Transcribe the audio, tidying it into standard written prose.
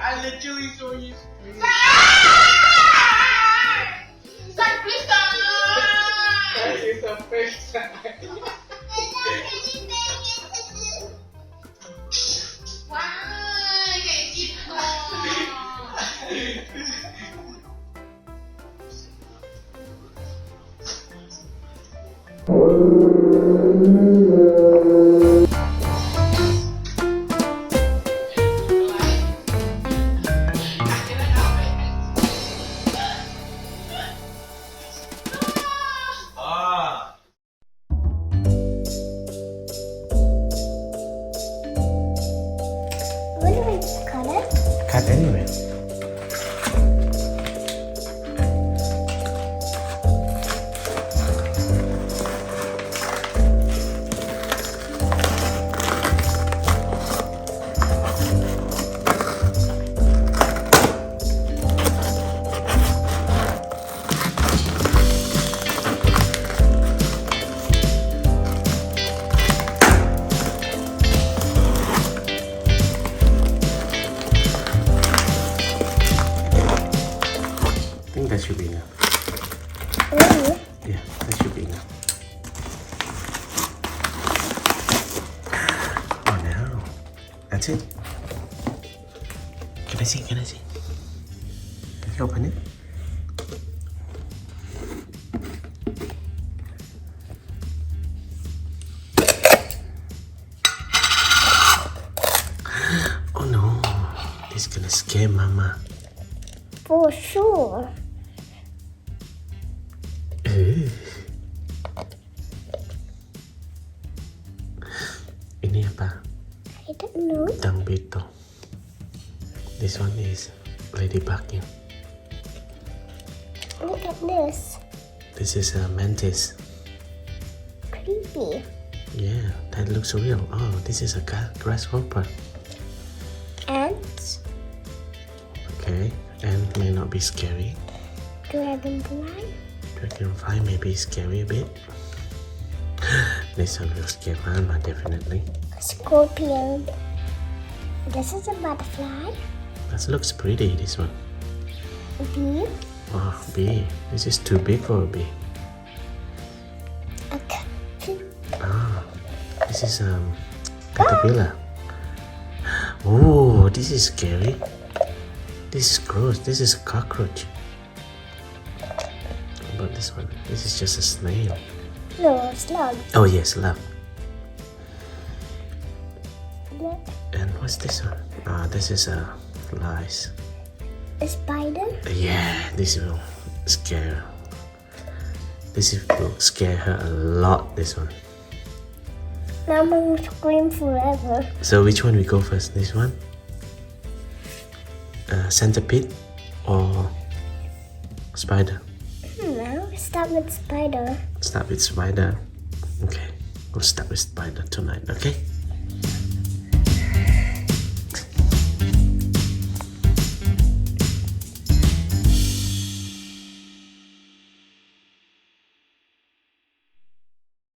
I literally saw you scream. Stop, please stop. That is a first time. Why can't you Ah. When do I cut it? Cut anyway. I think that should be enough. Really? Yeah, that should be enough. Oh no. That's it. Can I see? Can I see? Can you open it? Oh no. This is gonna scare Mama. For sure. Ini apa? I don't know. Tang beetle. This one is ladybug. Yeah. Look at this. This is a mantis. Creepy. Yeah, that looks real. Oh, this is a grasshopper. Ants. Okay, and may not be scary. Dragonfly. Dragonfly may be scary a bit. This one will scare Mama definitely. Scorpion. This is a butterfly. That looks pretty. This one. Bee. Oh, bee. This is too big for a bee. A cat. Ah, this is caterpillar. Oh, this is scary. This is gross. This is a cockroach. How about this one? This is just a snail. No, slug. Oh yes, love. Look. And what's this one? Ah, this is a flies. A spider. Yeah, this will scare. Will scare her a lot. This one. Mama will scream forever. So which one we go first? This one? Centipede or spider? No, start with spider. Start with spider. Okay, we'll start with spider tonight. Okay.